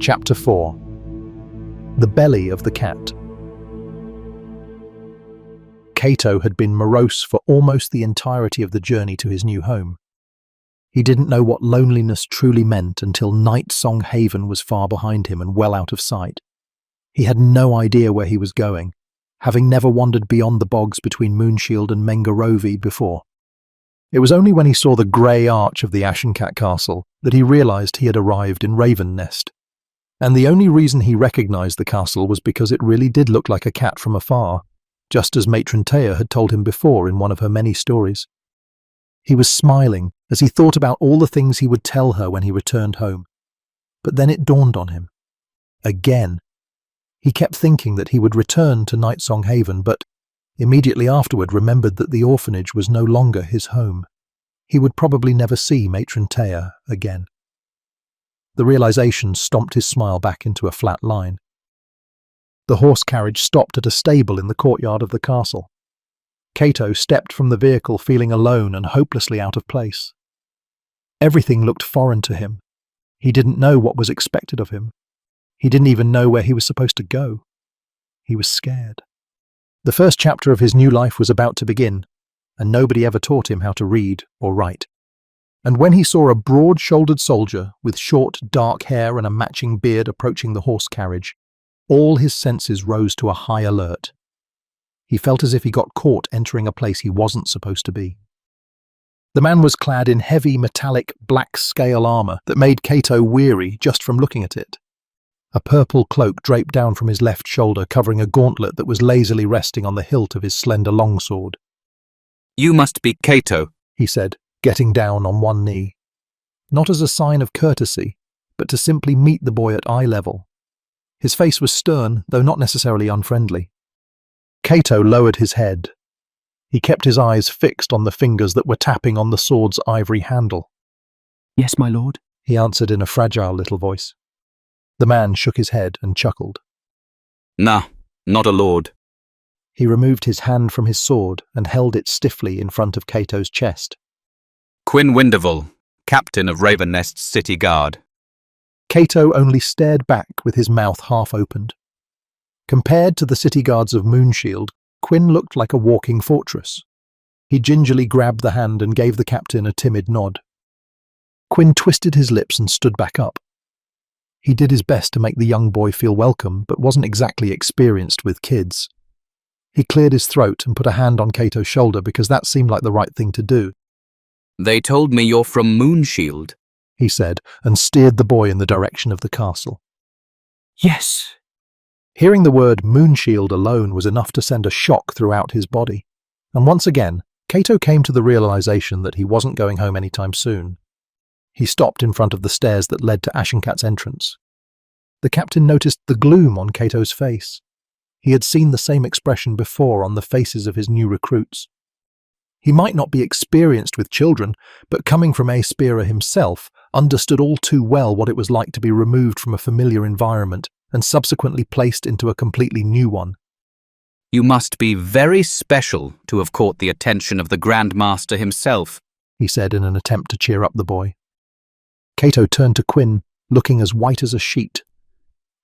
Chapter 4. The Belly of the Cat. Cato had been morose for almost the entirety of the journey to his new home. He didn't know what loneliness truly meant until Night Song Haven was far behind him and well out of sight. He had no idea where he was going, having never wandered beyond the bogs between Moonshield and Mengarovi before. It was only when he saw the grey arch of the Ashencat castle that he realised he had arrived in Raven Nest. And the only reason he recognised the castle was because it really did look like a cat from afar, just as Matron Taya had told him before in one of her many stories. He was smiling as he thought about all the things he would tell her when he returned home. But then it dawned on him. Again. He kept thinking that he would return to Night Song Haven, but immediately afterward remembered that the orphanage was no longer his home. He would probably never see Matron Taya again. The realization stomped his smile back into a flat line. The horse carriage stopped at a stable in the courtyard of the castle. Cato stepped from the vehicle feeling alone and hopelessly out of place. Everything looked foreign to him. He didn't know what was expected of him. He didn't even know where he was supposed to go. He was scared. The first chapter of his new life was about to begin, and nobody ever taught him how to read or write. And when he saw a broad-shouldered soldier with short, dark hair and a matching beard approaching the horse carriage, all his senses rose to a high alert. He felt as if he got caught entering a place he wasn't supposed to be. The man was clad in heavy, metallic, black scale armour that made Cato weary just from looking at it. A purple cloak draped down from his left shoulder, covering a gauntlet that was lazily resting on the hilt of his slender longsword. "You must be Cato," he said, getting down on one knee. Not as a sign of courtesy, but to simply meet the boy at eye level. His face was stern, though not necessarily unfriendly. Cato lowered his head. He kept his eyes fixed on the fingers that were tapping on the sword's ivory handle. "Yes, my lord," he answered in a fragile little voice. The man shook his head and chuckled. "Nah, not a lord." He removed his hand from his sword and held it stiffly in front of Cato's chest. "Quinn Winderville, captain of Raven Nest's city guard." Cato only stared back with his mouth half opened. Compared to the city guards of Moonshield, Quinn looked like a walking fortress. He gingerly grabbed the hand and gave the captain a timid nod. Quinn twisted his lips and stood back up. He did his best to make the young boy feel welcome, but wasn't exactly experienced with kids. He cleared his throat and put a hand on Cato's shoulder because that seemed like the right thing to do. "They told me you're from Moonshield," he said, and steered the boy in the direction of the castle. "Yes." Hearing the word Moonshield alone was enough to send a shock throughout his body, and once again, Cato came to the realization that he wasn't going home anytime soon. He stopped in front of the stairs that led to Ashencat's entrance. The captain noticed the gloom on Cato's face. He had seen the same expression before on the faces of his new recruits. He might not be experienced with children, but coming from Aspera himself, understood all too well what it was like to be removed from a familiar environment and subsequently placed into a completely new one. "You must be very special to have caught the attention of the Grand Master himself," he said in an attempt to cheer up the boy. Cato turned to Quinn, looking as white as a sheet.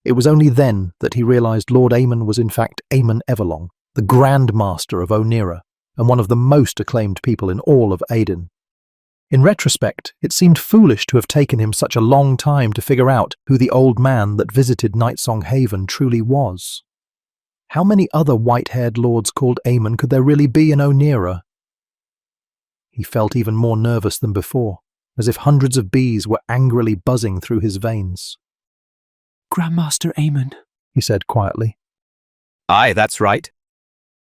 It was only then that he realised Lord Aemon was in fact Aemon Everlong, the Grand Master of Onira, and one of the most acclaimed people in all of Aden. In retrospect, it seemed foolish to have taken him such a long time to figure out who the old man that visited Night Song Haven truly was. How many other white-haired lords called Aemon could there really be in Onira? He felt even more nervous than before, as if hundreds of bees were angrily buzzing through his veins. "Grandmaster Aemon," he said quietly. "Aye, that's right."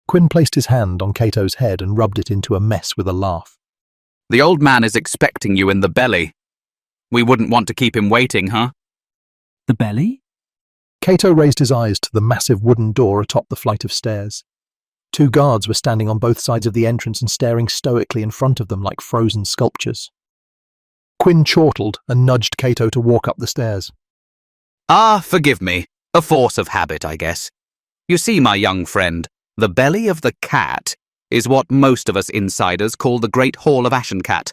Quinn placed his hand on Cato's head and rubbed it into a mess with a laugh. "The old man is expecting you in the belly. We wouldn't want to keep him waiting, huh?" "The belly?" Cato raised his eyes to the massive wooden door atop the flight of stairs. Two guards were standing on both sides of the entrance and staring stoically in front of them like frozen sculptures. Quinn chortled and nudged Cato to walk up the stairs. "Ah, forgive me. A force of habit, I guess. You see, my young friend, the belly of the cat is what most of us insiders call the Great Hall of Ashencat.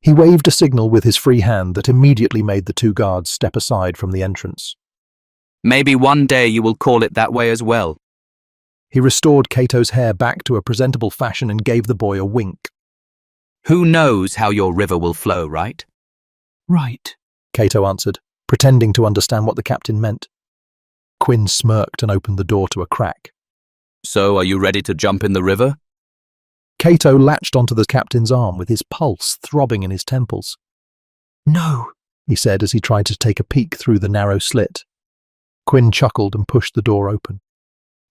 He waved a signal with his free hand that immediately made the two guards step aside from the entrance. Maybe one day you will call it that way as well. He restored Cato's hair back to a presentable fashion and gave the boy a wink. Who knows how your river will flow, right? Right. Cato answered, pretending to understand what the captain meant. Quinn smirked and opened the door to a crack. So are you ready to jump in the river? Cato latched onto the captain's arm with his pulse throbbing in his temples. No. He said as he tried to take a peek through the narrow slit. Quinn chuckled and pushed the door open.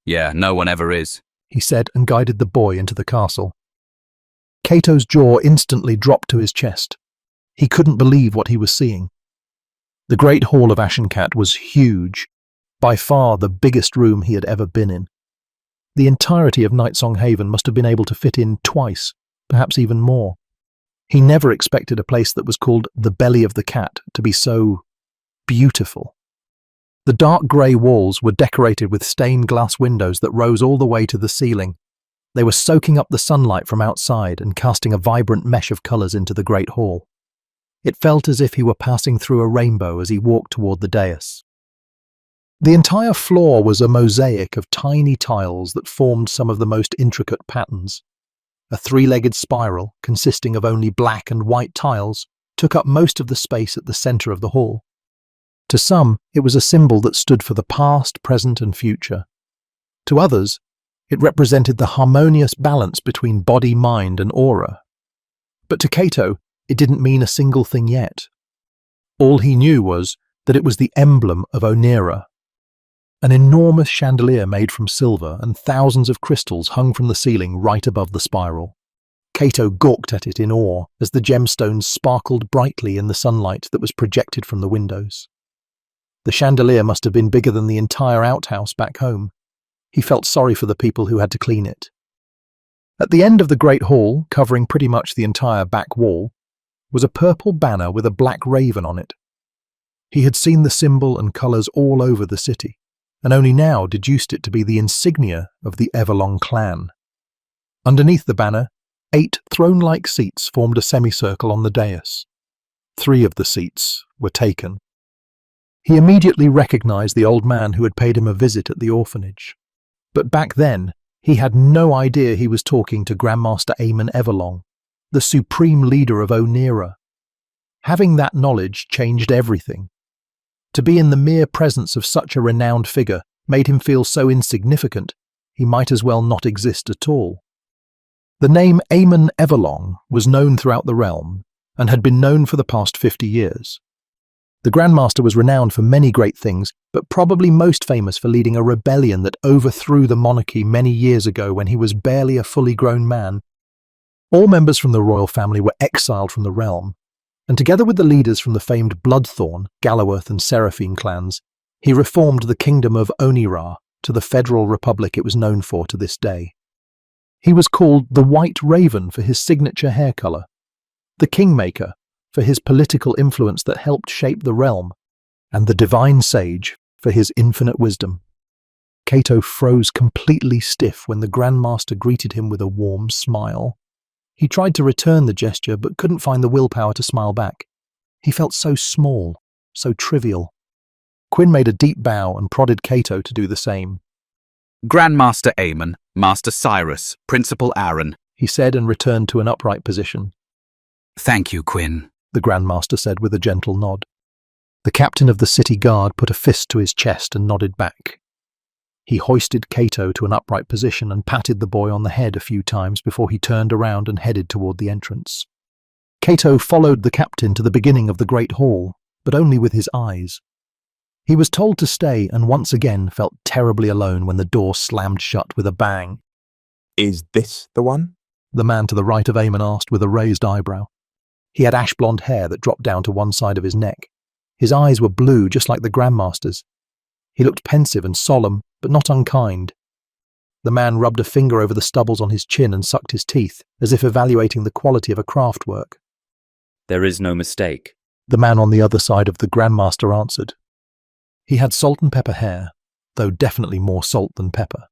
Yeah, no one ever is, he said and guided the boy into the castle. Cato's jaw instantly dropped to his chest. He couldn't believe what he was seeing. The Great Hall of Ashencat was huge, by far the biggest room he had ever been in. The entirety of Nightsong Haven must have been able to fit in twice, perhaps even more. He never expected a place that was called the Belly of the Cat to be so beautiful. The dark grey walls were decorated with stained glass windows that rose all the way to the ceiling. They were soaking up the sunlight from outside and casting a vibrant mesh of colours into the great hall. It felt as if he were passing through a rainbow as he walked toward the dais. The entire floor was a mosaic of tiny tiles that formed some of the most intricate patterns. A three-legged spiral, consisting of only black and white tiles, took up most of the space at the centre of the hall. To some, it was a symbol that stood for the past, present and future. To others, it represented the harmonious balance between body, mind and aura. But to Cato, it didn't mean a single thing yet. All he knew was that it was the emblem of Onira. An enormous chandelier made from silver and thousands of crystals hung from the ceiling right above the spiral. Cato gawked at it in awe as the gemstones sparkled brightly in the sunlight that was projected from the windows. The chandelier must have been bigger than the entire outhouse back home. He felt sorry for the people who had to clean it. At the end of the great hall, covering pretty much the entire back wall, was a purple banner with a black raven on it. He had seen the symbol and colours all over the city, and only now deduced it to be the insignia of the Everlong clan. Underneath the banner, 8 throne-like seats formed a semicircle on the dais. 3 of the seats were taken. He immediately recognised the old man who had paid him a visit at the orphanage. But back then, he had no idea he was talking to Grandmaster Aemon Everlong, the supreme leader of Onira. Having that knowledge changed everything. To be in the mere presence of such a renowned figure made him feel so insignificant, he might as well not exist at all. The name Aemon Everlong was known throughout the realm, and had been known for the past 50 years. The Grandmaster was renowned for many great things, but probably most famous for leading a rebellion that overthrew the monarchy many years ago when he was barely a fully grown man. All members from the royal family were exiled from the realm, and together with the leaders from the famed Bloodthorn, Galaworth and Seraphine clans, he reformed the kingdom of Onira to the federal republic it was known for to this day. He was called the White Raven for his signature hair colour, the Kingmaker for his political influence that helped shape the realm, and the Divine Sage for his infinite wisdom. Cato froze completely stiff when the Grandmaster greeted him with a warm smile. He tried to return the gesture but couldn't find the willpower to smile back. He felt so small, so trivial. Quinn made a deep bow and prodded Cato to do the same. Grandmaster Aemon, Master Cyrus, Principal Aaron, he said and returned to an upright position. Thank you, Quinn, the Grandmaster said with a gentle nod. The captain of the city guard put a fist to his chest and nodded back. He hoisted Cato to an upright position and patted the boy on the head a few times before he turned around and headed toward the entrance. Cato followed the captain to the beginning of the great hall, but only with his eyes. He was told to stay and once again felt terribly alone when the door slammed shut with a bang. Is this the one? The man to the right of Aemon asked with a raised eyebrow. He had ash-blonde hair that dropped down to one side of his neck. His eyes were blue, just like the Grandmaster's. He looked pensive and solemn, but not unkind. The man rubbed a finger over the stubbles on his chin and sucked his teeth, as if evaluating the quality of a craft work. There is no mistake, the man on the other side of the Grandmaster answered. He had salt and pepper hair, though definitely more salt than pepper.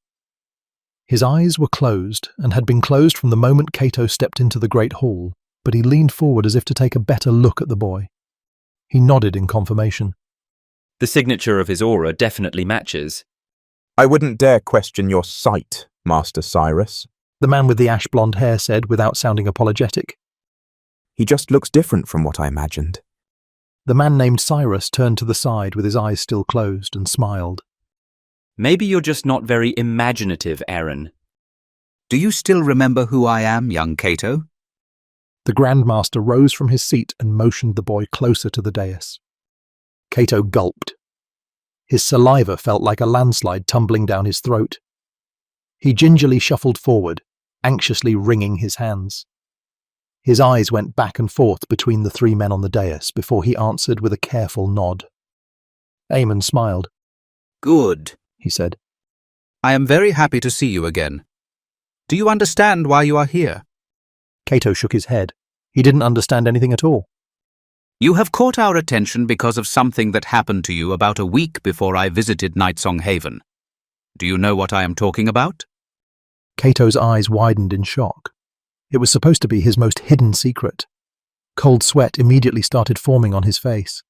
His eyes were closed, and had been closed from the moment Cato stepped into the great hall, but he leaned forward as if to take a better look at the boy. He nodded in confirmation. The signature of his aura definitely matches. I wouldn't dare question your sight, Master Cyrus. The man with the ash-blonde hair said without sounding apologetic. He just looks different from what I imagined. The man named Cyrus turned to the side with his eyes still closed and smiled. Maybe you're just not very imaginative, Aaron. Do you still remember who I am, young Cato? The Grandmaster rose from his seat and motioned the boy closer to the dais. Cato gulped. His saliva felt like a landslide tumbling down his throat. He gingerly shuffled forward, anxiously wringing his hands. His eyes went back and forth between the three men on the dais before he answered with a careful nod. Aemon smiled. Good, he said. I am very happy to see you again. Do you understand why you are here? Cato shook his head. He didn't understand anything at all. You have caught our attention because of something that happened to you about a week before I visited Nightsong Haven. Do you know what I am talking about? Cato's eyes widened in shock. It was supposed to be his most hidden secret. Cold sweat immediately started forming on his face.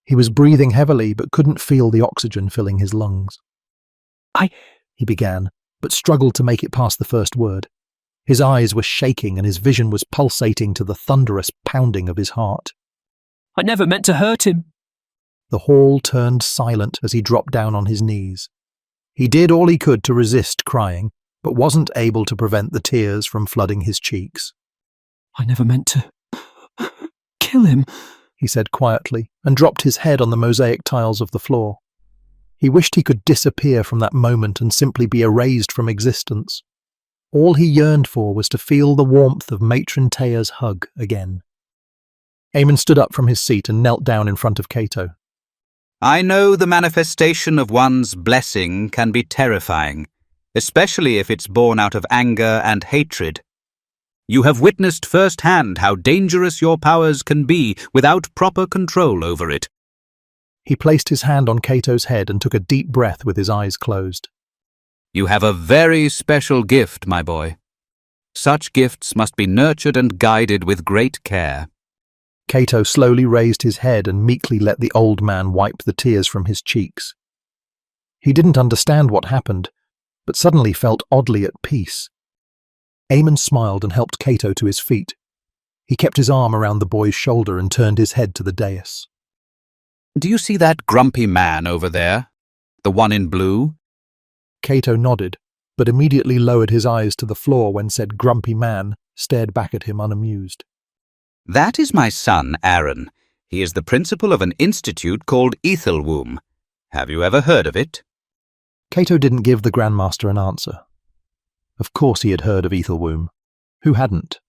He was breathing heavily but couldn't feel the oxygen filling his lungs. He began, but struggled to make it past the first word. His eyes were shaking and his vision was pulsating to the thunderous pounding of his heart. I never meant to hurt him. The hall turned silent as he dropped down on his knees. He did all he could to resist crying, but wasn't able to prevent the tears from flooding his cheeks. I never meant to kill him, he said quietly, and dropped his head on the mosaic tiles of the floor. He wished he could disappear from that moment and simply be erased from existence. All he yearned for was to feel the warmth of Matron Tea's hug again. Aemon stood up from his seat and knelt down in front of Cato. I know the manifestation of one's blessing can be terrifying, especially if it's born out of anger and hatred. You have witnessed firsthand how dangerous your powers can be without proper control over it. He placed his hand on Cato's head and took a deep breath with his eyes closed. You have a very special gift, my boy. Such gifts must be nurtured and guided with great care. Cato slowly raised his head and meekly let the old man wipe the tears from his cheeks. He didn't understand what happened, but suddenly felt oddly at peace. Aemon smiled and helped Cato to his feet. He kept his arm around the boy's shoulder and turned his head to the dais. Do you see that grumpy man over there? The one in blue? Cato nodded, but immediately lowered his eyes to the floor when said grumpy man stared back at him unamused. That is my son, Aaron. He is the principal of an institute called Ethelwomb. Have you ever heard of it? Cato didn't give the Grandmaster an answer. Of course he had heard of Ethelwomb. Who hadn't?